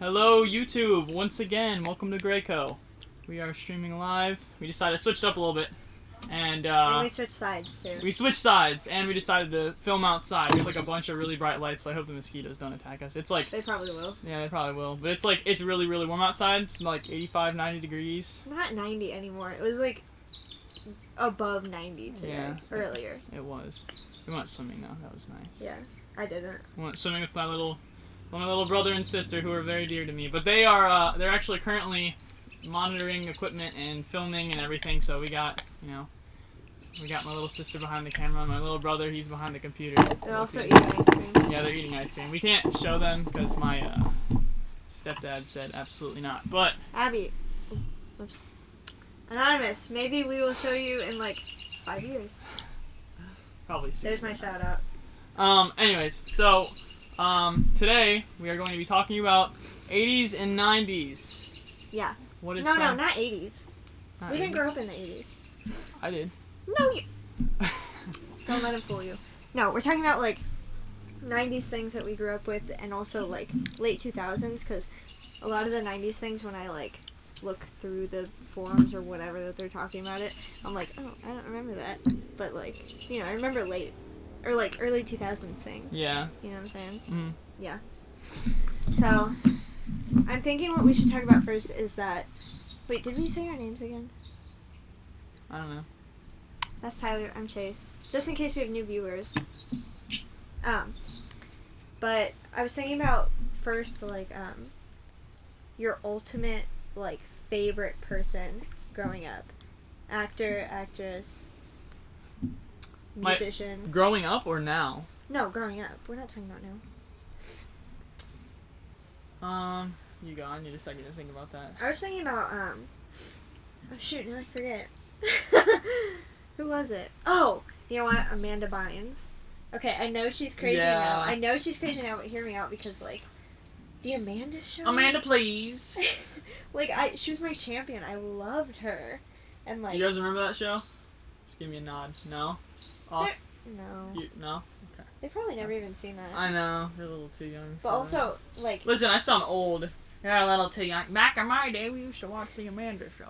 Hello, YouTube. Once again, welcome to Greyco. We are streaming live. We decided to switch it up a little bit, and we switched sides too. we switched sides, and we decided to film outside. We have like a bunch of really bright lights, so I hope the mosquitoes don't attack us. It's like They probably will. yeah, they probably will, but it's really really warm outside. It's like 85, 90 degrees. Not 90 anymore. It was like above 90 today. Yeah. Earlier. It was. We went swimming though. That was nice. Yeah, I didn't. I went swimming with my little brother and sister who are very dear to me. But they are they're actually currently monitoring equipment and filming and everything. So we got we got my little sister behind the camera, my little brother he's behind the computer. They're also eating ice cream. Yeah, they're eating ice cream. We can't show them because my stepdad said absolutely not. But Abby. Oops. Anonymous. Maybe we will show you in like 5 years. probably soon. There's my shout out. Anyways, so today we are going to be talking about 80s and 90s. Yeah. What is No, fun? not 80s. Not We didn't 80s? grow up in the 80s. I did. No, you. Don't let him fool you. No, we're talking about like 90s things that we grew up with, and also like late 2000s, because a lot of the 90s things, when I like look through the forums or whatever that they're talking about it, I'm like, oh, I don't remember that. But like, I remember late or like early 2000s things. Yeah. You know what I'm saying? Mm. Yeah. So, I'm thinking what we should talk about first is that. Wait, did we say our names again? I don't know. That's Tyler. I'm Chase. Just in case we have new viewers. But I was thinking about first, like, your ultimate, like, favorite person growing up. Actor, actress, musician. Growing up or now? No, growing up. We're not talking about now. You go. I need a second to think about that. I was thinking about, oh shoot, now I forget. Who was it? Oh, you know what? Amanda Bynes. Okay, I know she's crazy now. I know she's crazy now, but hear me out because, like, the Amanda show. Amanda, please. Like, she was my champion. I loved her, and like. You guys remember that show? Just give me a nod. No. Awesome. No. No. Okay. They've probably never even seen that. I know. You're a little too young. But also, like. Listen, I sound old. You're a little too young. Back in my day, we used to watch the Amanda show.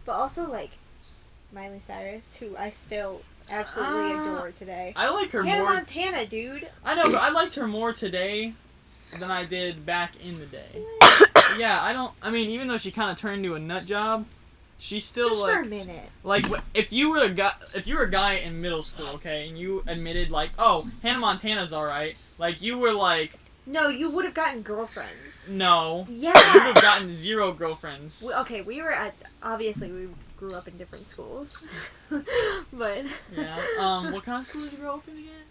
But also, like, Miley Cyrus, who I still absolutely adore today. I like her Hannah more. Montana, dude. I know, but I liked her more today than I did back in the day. Yeah, I mean, even though she kind of turned into a nut job, she's still Just like. for a minute. Like, if you were a guy in middle school, okay, and you admitted like, oh, Hannah Montana's all right, like you were like. No, you would have gotten girlfriends. No. Yeah. You would have gotten 0 girlfriends. We were at, obviously we grew up in different schools, but. Yeah. What kind of school did you grow up in again?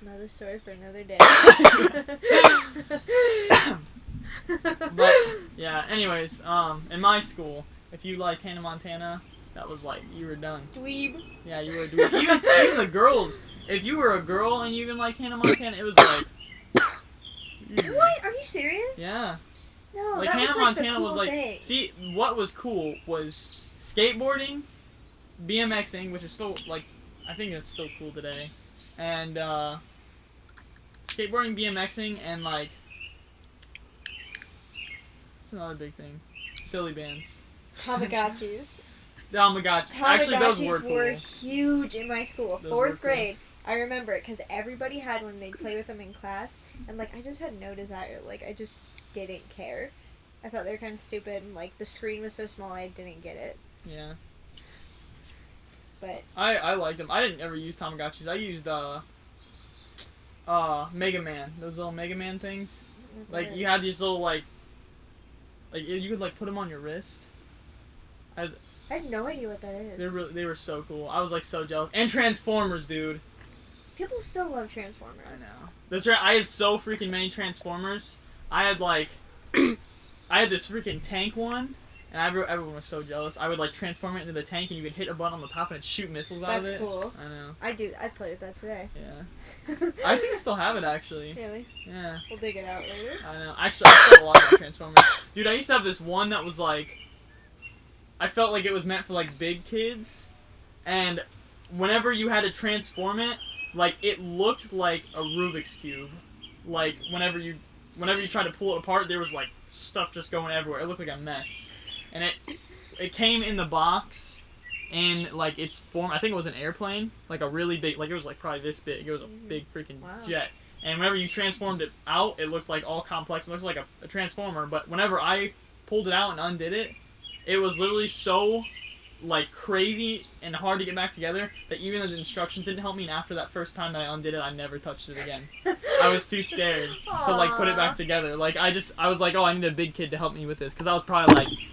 Another story for another day. But yeah. Anyways, in my school, if you liked Hannah Montana, that was like you were done. Dweeb. Yeah, you were. Even the girls. If you were a girl and you even liked Hannah Montana, it was like. What? Are you serious? Yeah. No, Like that Hannah was like Montana the cool was like. thing. See, what was cool was skateboarding, BMXing, which is still like, I think it's still cool today, and skateboarding, BMXing, and like. It's another big thing. Silly bands. Tamagotchis. Tamagotchis. Actually, those were Tamagotchis cool. were huge in my school. Those were 4th grade. I remember it because everybody had one. They'd play with them in class, and like I just had no desire. Like I just didn't care. I thought they were kind of stupid, and like the screen was so small, I didn't get it. Yeah. But I liked them. I didn't ever use Tamagotchis. I used Mega Man. Those little Mega Man things. Like you had these little like you could like put them on your wrist. I have no idea what that is. They were so cool. I was like so jealous. And Transformers, dude. People still love Transformers. I know. I had so freaking many Transformers. I had like, I had this freaking tank one, and everyone was so jealous. I would like transform it into the tank, and you could hit a button on the top, and it'd shoot missiles out of it. That's cool. I know. I played with that today. Yeah. I think I still have it actually. Really? Yeah. We'll dig it out later. I know. Actually, I still have a lot of my Transformers. Dude, I used to have this one that was like, I felt like it was meant for like big kids, and whenever you had to transform it, like it looked like a Rubik's cube. Like whenever you whenever you tried to pull it apart, there was like stuff just going everywhere. It looked like a mess, and it came in the box. And, like, its form, I think it was an airplane, like a really big, like, it was, like, probably this big. It was a big freaking jet. And whenever you transformed it out, it looked, like, all complex. It looked like a transformer. But whenever I pulled it out and undid it, it was literally so, like, crazy and hard to get back together that even though the instructions didn't help me, and after that first time that I undid it, I never touched it again. I was too scared to, like, put it back together. Like, I was like, oh, I need a big kid to help me with this. Because I was probably,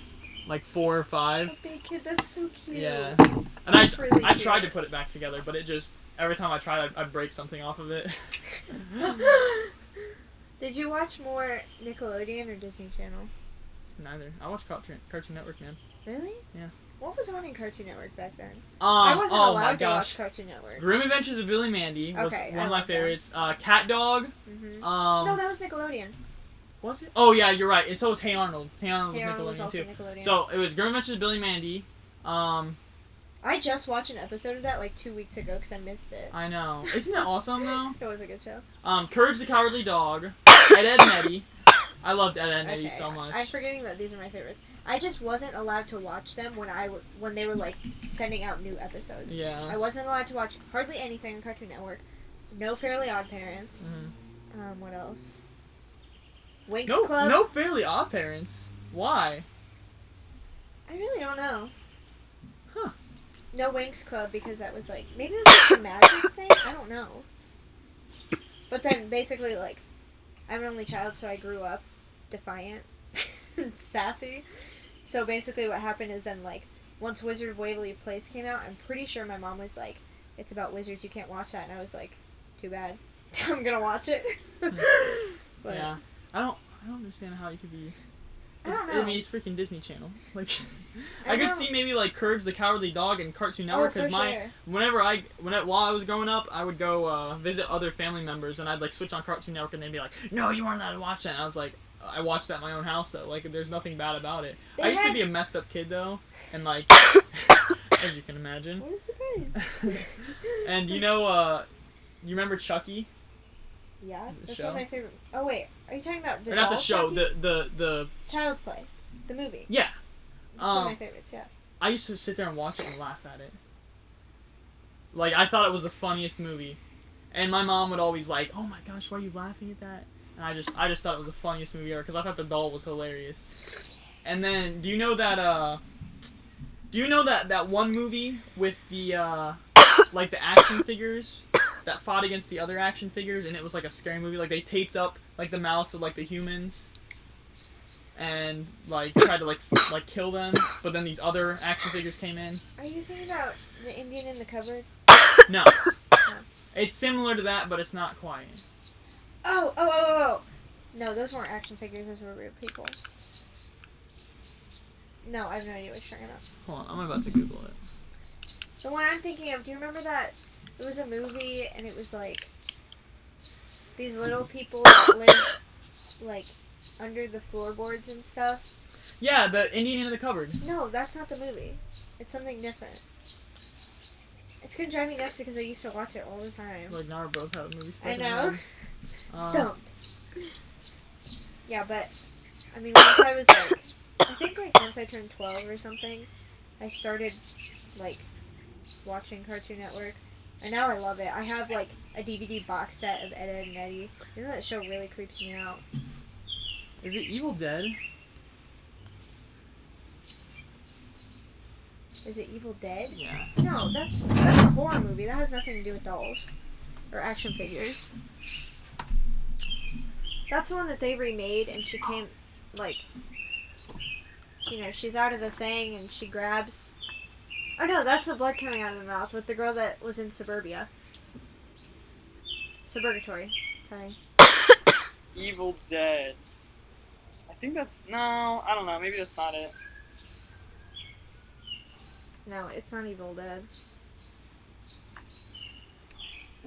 like 4 or 5. A big kid, that's so cute. Yeah. And I Really tried to put it back together, but it just, every time I tried, I'd break something off of it. Did you watch more Nickelodeon or Disney Channel? Neither. I watched Cartoon Network, man. Really? Yeah. What was on in Cartoon Network back then? I wasn't allowed to watch Cartoon Network. Grim Adventures of Billy Mandy was Okay, one of my favorites. Cat Dog. Mm-hmm. No, that was Nickelodeon. Was it? Oh, yeah, you're right. And so was Hey Arnold. Hey Arnold was Hey Arnold Nickelodeon, was also too. Nickelodeon. So, it was Grim Adventures of Billy Mandy. I just watched an episode of that like 2 weeks ago because I missed it. I know. Isn't that awesome, though? It was a good show. Courage the Cowardly Dog. Ed, Edd and Eddy. I loved Ed, Edd and Eddy so much. I'm forgetting that these are my favorites. I just wasn't allowed to watch them when they were like sending out new episodes. Yeah. I wasn't allowed to watch hardly anything on Cartoon Network. No Fairly Odd Parents. Mm-hmm. What else? Winx No, Club. no Fairly Odd Parents. Why? I really don't know. Huh. No Winx Club because that was like maybe it was like a magic thing. I don't know. But then basically like I'm an only child, so I grew up defiant, sassy. So basically, what happened is then like once Wizard of Waverly Place came out, I'm pretty sure my mom was like, "It's about wizards, you can't watch that," and I was like, "Too bad, I'm gonna watch it." But, yeah, I don't understand how it could be. I don't know. I mean, it's freaking Disney Channel. Like, I I could know. see maybe like Courage the Cowardly Dog and Cartoon Network because sure. while I was growing up, I would go visit other family members and I'd like switch on Cartoon Network and they'd be like, "No, you weren't allowed to watch that." And I was like, I watched that in my own house though. Like, there's nothing bad about it. I used to be a messed up kid though, and like, as you can imagine. What a surprise! And you remember Chucky? Yeah, that's show? one of my favorite. Oh wait, are you talking about the Or not the doll show, Chucky? the Child's Play, the movie. yeah. It's one of my favorites. Yeah. I used to sit there and watch it and laugh at it. Like, I thought it was the funniest movie. And my mom would always like, "Oh my gosh, why are you laughing at that?" And I just thought it was the funniest movie ever because I thought the doll was hilarious. And then, do you know that one movie with the like the action figures that fought against the other action figures, and it was like a scary movie. Like they taped up like the mouths of like the humans, and like tried to like kill them. But then these other action figures came in. Are you thinking about the Indian in the cupboard? No, it's similar to that, but it's not quite. Oh! No, those weren't action figures. Those were real people. No, I have no idea what you're talking about. Hold on, I'm about to Google it. The one I'm thinking of. Do you remember that? It was a movie, and it was like these little people that live like under the floorboards and stuff. Yeah, the Indian in the cupboard. No, that's not the movie. It's something different. It's gonna drive me nuts because I used to watch it all the time. Like now we're both having movie stuff. I in know. mind. Stumped. Yeah, but I mean, once I was like, I think like once I turned 12 or something, I started like watching Cartoon Network, and now I love it. I have like a DVD box set of Ed, Edd and Eddy. You know that show really creeps me out. Is it Evil Dead? Is it Evil Dead? Yeah. No, that's a horror movie. That has nothing to do with dolls or action figures. That's the one that they remade, and she came, like, she's out of the thing, and she grabs... Oh, no, that's the blood coming out of the mouth with the girl that was in Suburbia. Suburgatory. Sorry. Evil Dead. I think that's... No, I don't know. Maybe that's not it. No, it's not Evil Dead.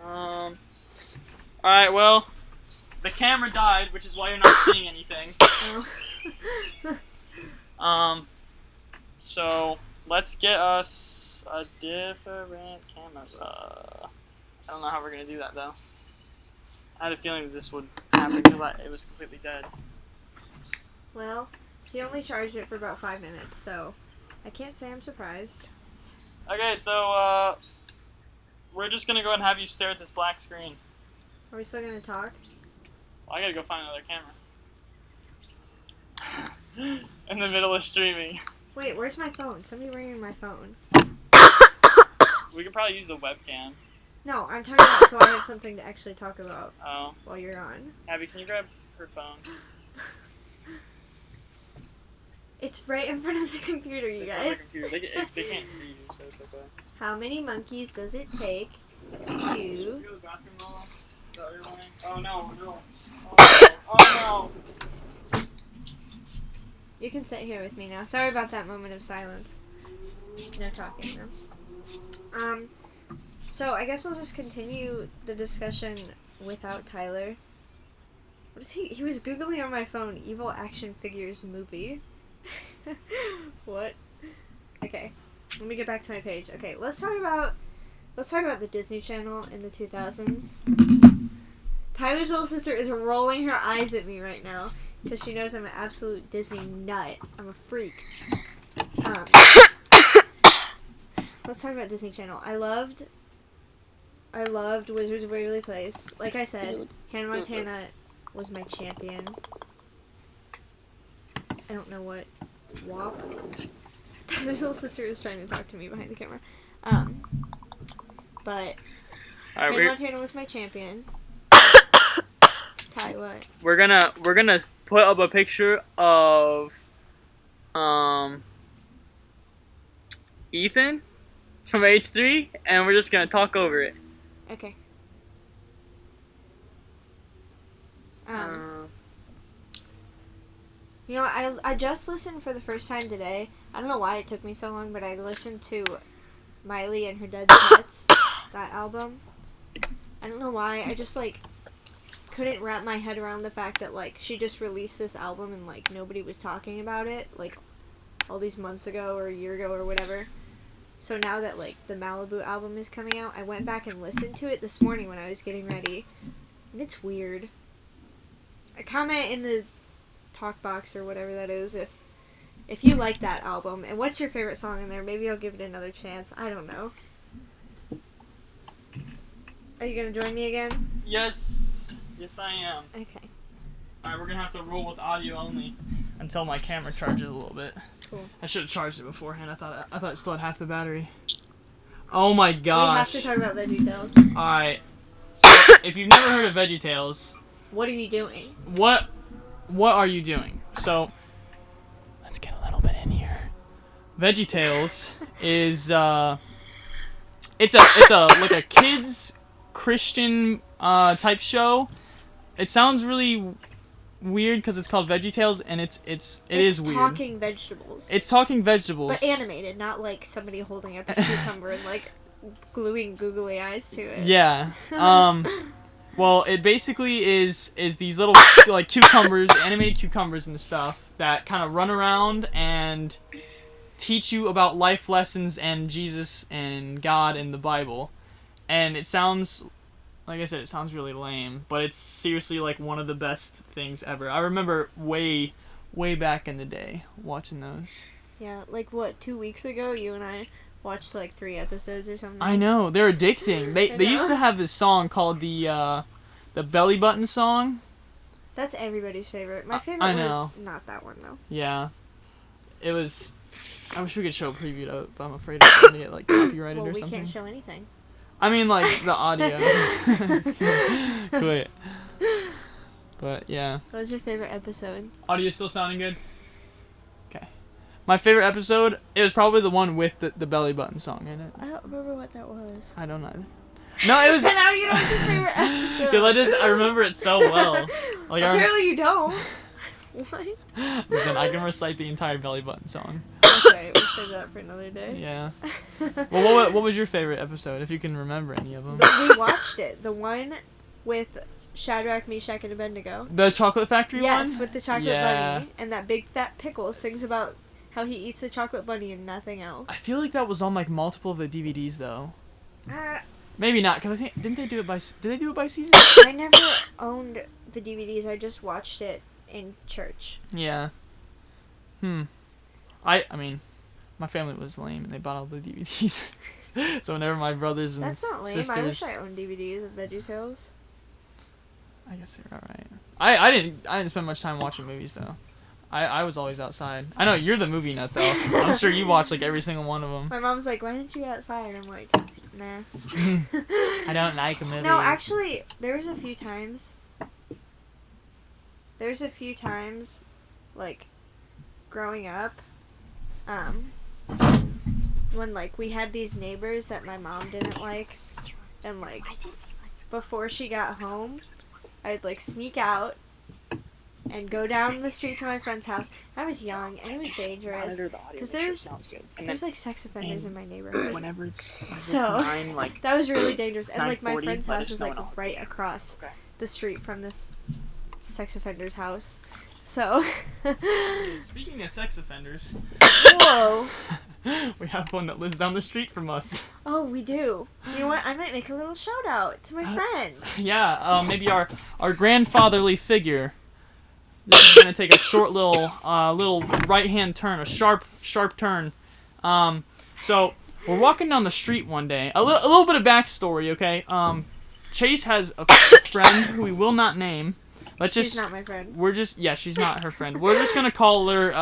Alright, well... The camera died, which is why you're not seeing anything. Oh. So, let's get us a different camera. I don't know how we're gonna do that, though. I had a feeling that this would happen because it was completely dead. Well, he only charged it for about 5 minutes, so I can't say I'm surprised. Okay, so we're just gonna go ahead and have you stare at this black screen. Are we still gonna talk? Well, I gotta go find another camera. In the middle of streaming. Wait, where's my phone? Somebody ringing my phone. We could probably use the webcam. No, I'm talking about so I have something to actually talk about Oh. while you're on. Abby, can you grab her phone? It's right in front of the computer, It's you in front of guys. the computer. They can't see you, so it's okay. How many monkeys does it take to... You go to the bathroom, Lola? Is that what you're wanting? Oh no, no. Oh no. You can sit here with me now. Sorry about that moment of silence. No talking, though. So I guess I'll just continue the discussion without Tyler. What is he? He was Googling on my phone, Evil Action Figures movie. What? Okay. Let me get back to my page. Okay, let's talk about the Disney Channel in the 2000s. Tyler's little sister is rolling her eyes at me right now because she knows I'm an absolute Disney nut. I'm a freak. Let's talk about Disney Channel. I loved Wizards of Waverly Place. Like I said, Hannah Montana was my champion. I don't know what. WAP. Tyler's little sister is trying to talk to me behind the camera. But Alright, Hannah Montana was my champion. Ty, what? we're gonna put up a picture of Ethan from H3, and we're just gonna talk over it. Okay. You know, I just listened for the first time today. I don't know why it took me so long, but I listened to Miley and Her Dead Pets, that album. I don't know why. I just, like, couldn't wrap my head around the fact that, like, she just released this album and, like, nobody was talking about it, like, all these months ago or a year ago or whatever. So now that, like, the Malibu album is coming out, I went back and listened to it this morning when I was getting ready. And it's weird. I comment in the talk box or whatever that is if you like that album and what's your favorite song in there. Maybe I'll give it another chance. I don't know. Are you gonna join me again? Yes, I am. Okay, Alright, we're gonna have to roll with audio only until my camera charges a little bit. cool. I should have charged it beforehand. I thought it still had half the battery. Oh my We have gosh. to talk about VeggieTales. Alright. So, if you've never heard of VeggieTales, What are you doing? what are you doing? So, let's get a little bit in here. VeggieTales is it's a like a kids Christian type show. It sounds really weird because it's called VeggieTales, and it is weird. Talking vegetables. It's talking vegetables. But animated, not like somebody holding up a cucumber and like gluing googly eyes to it. Yeah. Well, it basically is these little like cucumbers, animated cucumbers and stuff that kind of run around and teach you about life lessons and Jesus and God and the Bible. And it sounds, like I said, it sounds really lame, but it's seriously like one of the best things ever. I remember way back in the day watching those. Yeah, like what, 2 weeks ago you and I watched like 3 episodes or something. I know, they're addicting. They I used know. to have this song called the Belly Button song. That's everybody's favorite. My favorite I was know. not that one though. Yeah. It was. I wish we could show a preview of it, but I'm afraid it's going to get like copyrighted Well, or we something. can't show anything. I mean, like the audio. Quit. But yeah. What was your favorite episode? Audio still sounding good? Okay. My favorite episode, it was probably the one with the Belly Button song in it. I don't remember what that was. I don't know. No, it was. And now you know what's your favorite episode. Because I remember it so well. Like Apparently you don't. What? Listen, I can recite the entire Belly Button song. That's right. We'll save that for another day. Yeah. Well, what was your favorite episode, if you can remember any of them? We watched it. The one with Shadrach, Meshach, and Abednego. The Chocolate Factory one? Yes, with the chocolate Yeah. bunny. And that big fat pickle sings about how he eats the chocolate bunny and nothing else. I feel like that was on like multiple of the DVDs though. Maybe not, because I think did they do it by season? I never owned the DVDs. I just watched it in church. Yeah. I mean, my family was lame and they bought all the DVDs. So whenever my brothers and That's not lame. sisters, I wish I owned DVDs of VeggieTales. I guess they're alright. I didn't spend much time watching movies though. I was always outside. I know you're the movie nut though. I'm sure you watch like every single one of them. My mom's like, "Why didn't you go outside?" And I'm like, "Nah." I don't like a movie. No, actually, there's a few times, like, growing up, when, like, we had these neighbors that my mom didn't like, and, like, before she got home, I'd, like, sneak out and go down the street to my friend's house. I was young, and it was dangerous, because there's, like, sex offenders in my neighborhood. Whenever it's So, 9, like, that was really dangerous, and, like, my 9:40, friend's let house us was, know like, and I'll right across Okay. the street from this sex offender's house. So, Speaking of sex offenders, whoa. we have one that lives down the street from us. Oh, we do. You know what? I might make a little shout out to my friend. Yeah, maybe our grandfatherly figure. This is gonna take a short little right hand turn, a sharp turn. So we're walking down the street one day. A little bit of backstory, okay? Chase has a friend who we will not name. She's not my friend. She's not her friend. We're just gonna call her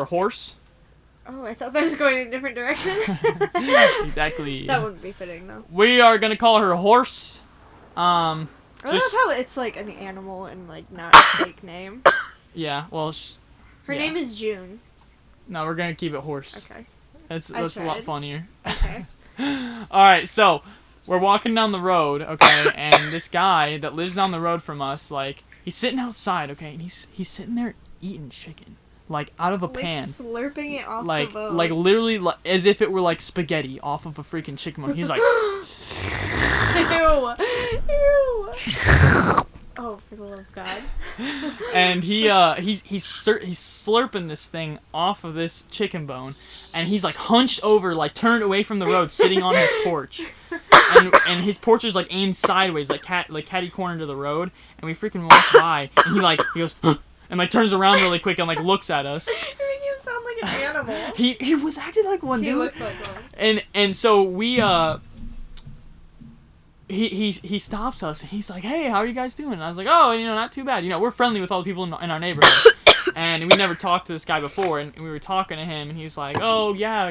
Horse. Oh, I thought that was going in a different direction. Exactly. That wouldn't be fitting, though. We are gonna call her Horse. I love Just how it's like an animal and like not a fake name. yeah. Well, Her yeah. name is June. no, we're gonna keep it Horse. Okay. That's I a lot tried. funnier. Okay. All right, so we're walking down the road, okay, and this guy that lives down the road from us, like, he's sitting outside, okay, and he's sitting there eating chicken, like out of a Like pan, slurping it off like the bone. like literally as if it were like spaghetti off of a freaking chicken bone. He's like, Ew. Ew. Oh, for the love of God. and he's slurping this thing off of this chicken bone, and he's like hunched over, like turned away from the road, sitting on his porch, and his porch is like aimed sideways, like catty corner to the road, and we freaking walk by, and he goes and like turns around really quick and like looks at us. You're making him sound like an animal. He was acting like one, He dude. looked like one. And so we he stops us and he's like, "Hey, how are you guys doing?" And I was like, "Oh, not too bad. We're friendly with all the people in our neighborhood." And we never talked to this guy before, and we were talking to him, and he was like, "Oh yeah,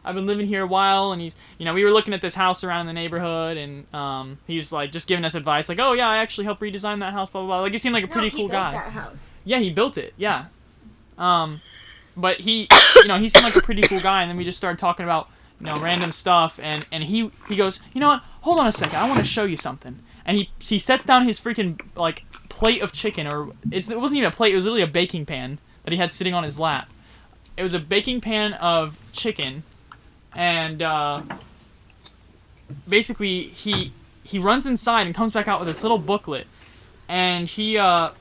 I've been living here a while," and he's we were looking at this house around in the neighborhood, and he was like just giving us advice, like, "Oh yeah, I actually helped redesign that house, blah blah blah." Like, he seemed like a pretty cool guy. He built that house. Yeah, he built it. Yeah. But he he seemed like a pretty cool guy, and then we just started talking about random stuff, and he goes, "You know what? Hold on a second. I want to show you something." And he sets down his freaking like plate of chicken, or it wasn't even a plate. It was really a baking pan that he had sitting on his lap. It was a baking pan of chicken, and basically he runs inside and comes back out with this little booklet, and he brought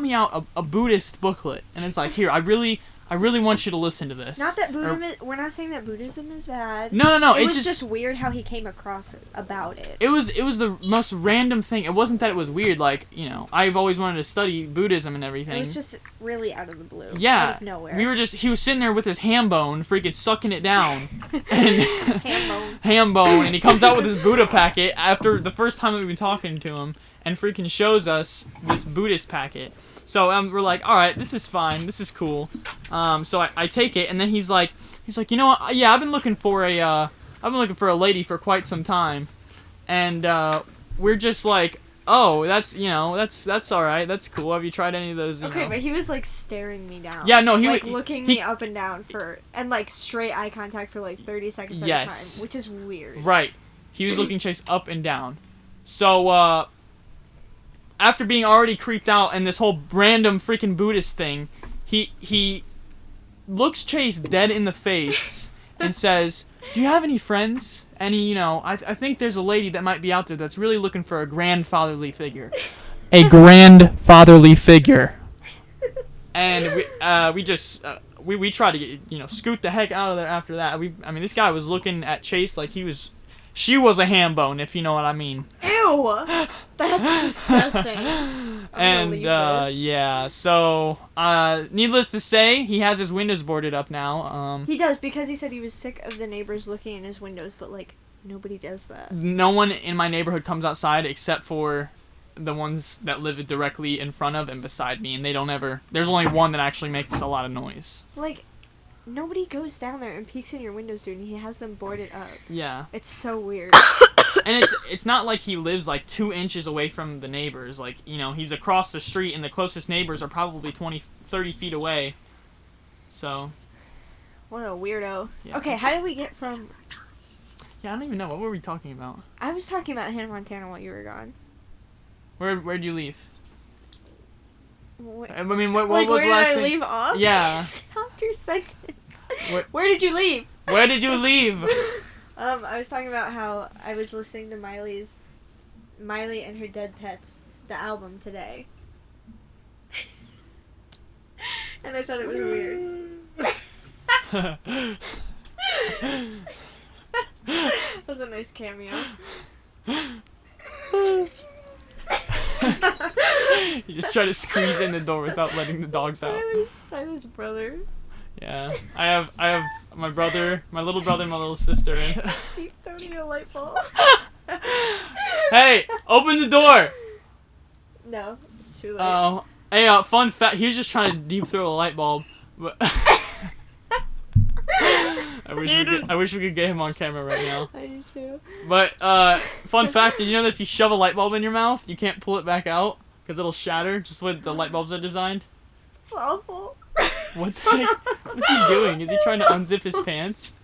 me out a Buddhist booklet, and it's like, "Here, I really want you to listen to this." Not that we're not saying that Buddhism is bad. No. It It's was just weird how he came across about it. It was the most random thing. It wasn't that it was weird. Like, I've always wanted to study Buddhism and everything. It was just really out of the blue. yeah. Out of nowhere. He was sitting there with his ham bone, freaking sucking it down, and Ham bone. ham bone, and he comes out with his Buddha packet after the first time that we've been talking to him, and freaking shows us this Buddhist packet. So we're like, all right, this is fine, this is cool. So I take it, and then he's like, "You know what? Yeah, I've been looking for a lady for quite some time," and we're just like, "Oh, that's that's all right, that's cool. Have you tried any of those?" Okay, but he was like staring me down. Yeah, no, he like was looking me up and down and like straight eye contact for like 30 seconds at a time, which is weird. Right. He was looking Chase up and down. So after being already creeped out and this whole random freaking Buddhist thing, he looks Chase dead in the face and says, "Do you have any friends? Any, I think there's a lady that might be out there that's really looking for a grandfatherly figure." A grandfatherly figure. And we just we tried to get, scoot the heck out of there after that. I mean, this guy was looking at Chase like she was a ham bone, if you know what I mean. Ew! That's disgusting. And this. yeah, so needless to say, he has his windows boarded up now. He does, because he said he was sick of the neighbors looking in his windows, but like nobody does that. No one in my neighborhood comes outside except for the ones that live directly in front of and beside me, and they don't ever. There's only one that actually makes a lot of noise. Like, nobody goes down there and peeks in your windows, dude, and he has them boarded up. Yeah. It's so weird. And it's not like he lives like 2 inches away from the neighbors. Like, he's across the street and the closest neighbors are probably 20, 30 feet away. So. What a weirdo. Yeah. Okay, how did we get from... Yeah, I don't even know. What were we talking about? I was talking about Hannah Montana while you were gone. Where'd you leave? What, I mean, what like, was the last where did I thing? leave off? Yeah. Stop your sentence. Where did you leave? Where did you leave? I was talking about how I was listening to Miley and Her Dead Pets, the album, today. And I thought it was weird. That was a nice cameo. You just try to squeeze in the door without letting the dogs out. Tyler's brother. Yeah, I have my brother, my little brother, and my little sister. And He's throwing a light bulb. hey, open the door. No, it's too late. Oh, hey, fun fact. He was just trying to deep throw a light bulb. But I wish we could get him on camera right now. I do too. But fun fact: did you know that if you shove a light bulb in your mouth, you can't pull it back out because it'll shatter? Just the way the light bulbs are designed. It's awful. What the heck? What is he doing? Is he trying to unzip his pants?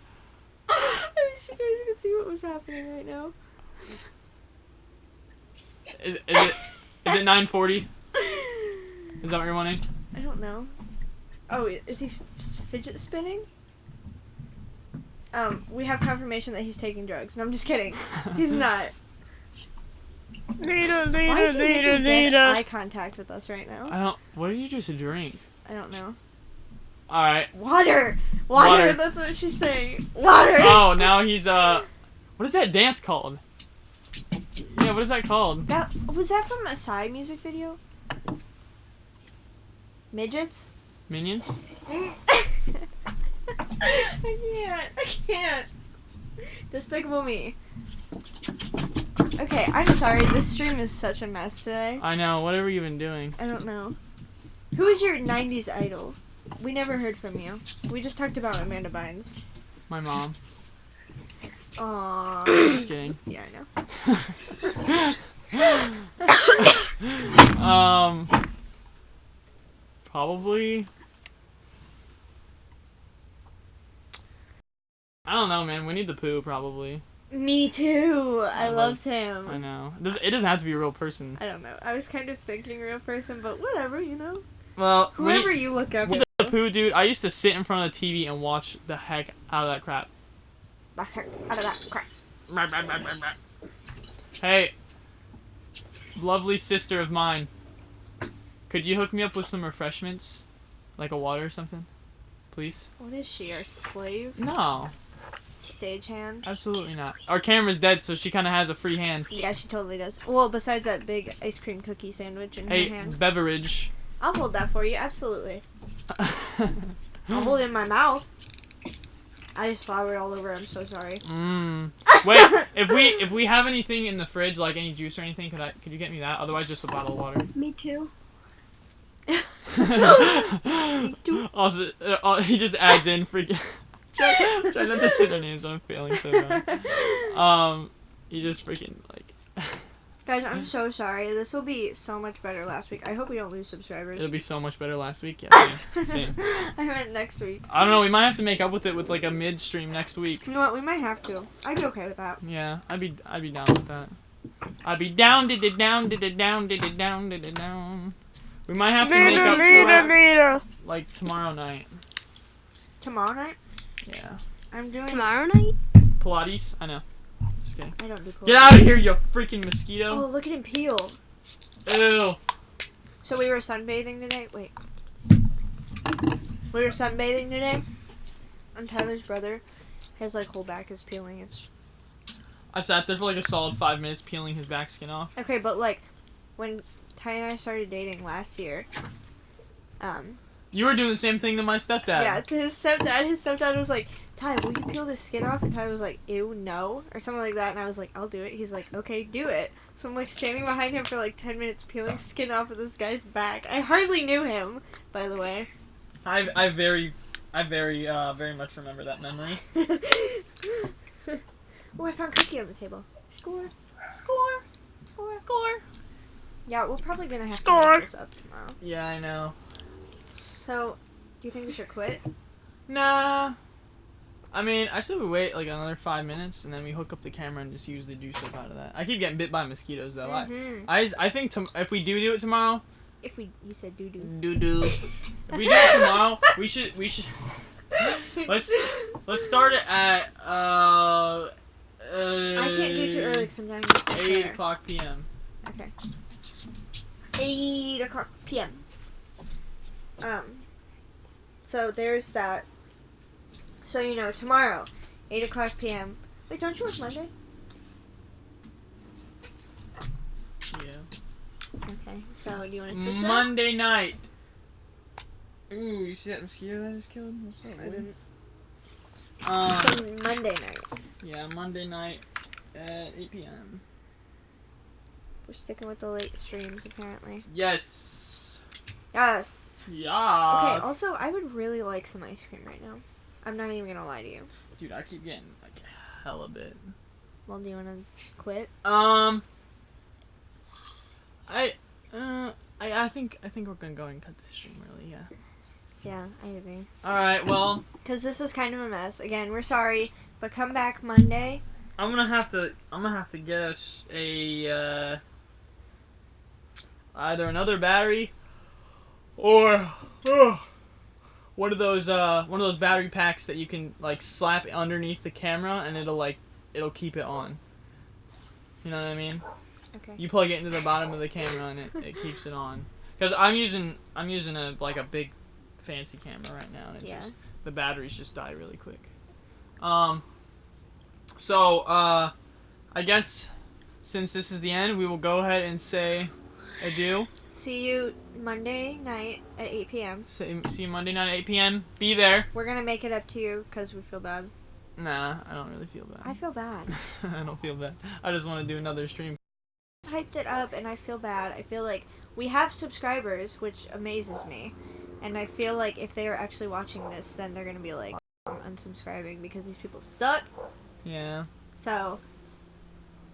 I wish you guys could see what was happening right now. Is it 9:40? Is that what you're wanting? I don't know. Oh, is he fidget spinning? We have confirmation that he's taking drugs. No, I'm just kidding. He's not. Why is he making dead eye contact with us right now? What did you just drink? I don't know. Alright. Water! Water. That's what she's saying. Water! Oh, now he's, what is that dance called? Yeah, what is that called? Was that from a Psy music video? Midgets? Minions? I can't. Despicable Me. Okay, I'm sorry. This stream is such a mess today. I know. What have you been doing? I don't know. Who is your 90s idol? We never heard from you. We just talked about Amanda Bynes. My mom. Aww. Just kidding. Yeah, I know. Probably. I don't know, man. Winnie the Pooh, probably. Me too. I loved him. I know. It doesn't have to be a real person. I don't know. I was kind of thinking real person, but whatever, you know. Well, Whoever you look up. Winnie the Pooh, dude. I used to sit in front of the TV and watch the heck out of that crap. The heck out of that crap. Hey, lovely sister of mine. Could you hook me up with some refreshments? Like a water or something? Please? What is she, our slave? No. Stagehand? Absolutely not. Our camera's dead, so she kind of has a free hand. Yeah, she totally does. Well, besides that big ice cream cookie sandwich in her Hey, hand. beverage. I'll hold that for you, absolutely. I'll hold it in my mouth. I just flowered all over. I'm so sorry. Wait, if we have anything in the fridge, like any juice or anything, could you get me that? Otherwise, just a bottle of water. Me too. Also, he just adds in freaking. Try not to say their names. I'm feeling so bad. He just freaking like. Guys, I'm so sorry. This will be so much better last week. I hope we don't lose subscribers. It'll be so much better last week. Yeah, same. I meant next week. I don't know. We might have to make up with it with like a midstream next week. You know what? We might have to. I'd be okay with that. Yeah, I'd be down with that. I'd be down, did it down, did it down, did it down, did it down. We might have to make up for it like tomorrow night. Tomorrow night? Yeah. I'm doing Tomorrow night? Pilates? I know. Just kidding. I don't do Get out of here, you freaking mosquito. Oh, look at him peel. Ew. So we were sunbathing today? Wait. We were sunbathing today, and Tyler's brother, his like whole back is peeling. It's I sat there for like a solid 5 minutes peeling his back skin off. okay, but like when Ty and I started dating last year, You were doing the same thing to my stepdad. yeah, to his stepdad was like, Ty, will you peel this skin off? And Ty was like, ew, no, or something like that. And I was like, I'll do it. He's like, okay, do it. So I'm like standing behind him for like 10 minutes peeling skin off of this guy's back. I hardly knew him, by the way. I very much remember that memory. Oh, I found cookie on the table. Score. Score. Score. Score. Yeah, we're probably gonna have to Score. make this up tomorrow. Yeah, I know. So, do you think we should quit? Nah. I mean, I still would wait like another 5 minutes and then we hook up the camera and just use the juice up out of that. I keep getting bit by mosquitoes though. Mhm. I think if we do it tomorrow, You said doo-doo. doo. If we do it tomorrow, we should let's start it at I can't do too early because I'm dying to 8 o'clock p.m. Okay. 8 o'clock p.m. So there's that. So, you know, tomorrow, 8 o'clock p.m. Wait, don't you work Monday? Yeah. Okay, so do you want to switch Monday night. Ooh, you see that mosquito that I just killed? What's up, that? I boy? didn't. Um, So Monday night. yeah, Monday night at 8 p.m. We're sticking with the late streams, apparently. Yes. Yes. Yeah. Okay, also, I would really like some ice cream right now. I'm not even gonna lie to you. Dude, I keep getting like hella bit. Well, do you want to quit? I think we're gonna go and cut this stream early. Yeah. Yeah, I agree. All right. Well, Because this is kind of a mess. Again, we're sorry, but come back Monday. I'm gonna have to get us a either another battery or one of those battery packs that you can like slap underneath the camera and it'll keep it on. You know what I mean? Okay. You plug it into the bottom of the camera and it keeps it on. Cause I'm using a big fancy camera right now and the batteries just die really quick. So I guess since this is the end, we will go ahead and say adieu. See you Monday night at 8 p.m. See you Monday night at 8 p.m. Be there. We're gonna make it up to you because we feel bad. Nah, I don't really feel bad. I feel bad. I don't feel bad. I just want to do another stream. Hyped it up and I feel bad. I feel like we have subscribers, which amazes me. And I feel like if they are actually watching this, then they're gonna be like, I'm unsubscribing because these people suck. Yeah. So,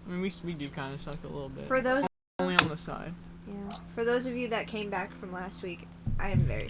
I mean, we do kind of suck a little bit. for those Only on the side. for those of you that came back from last week, I am very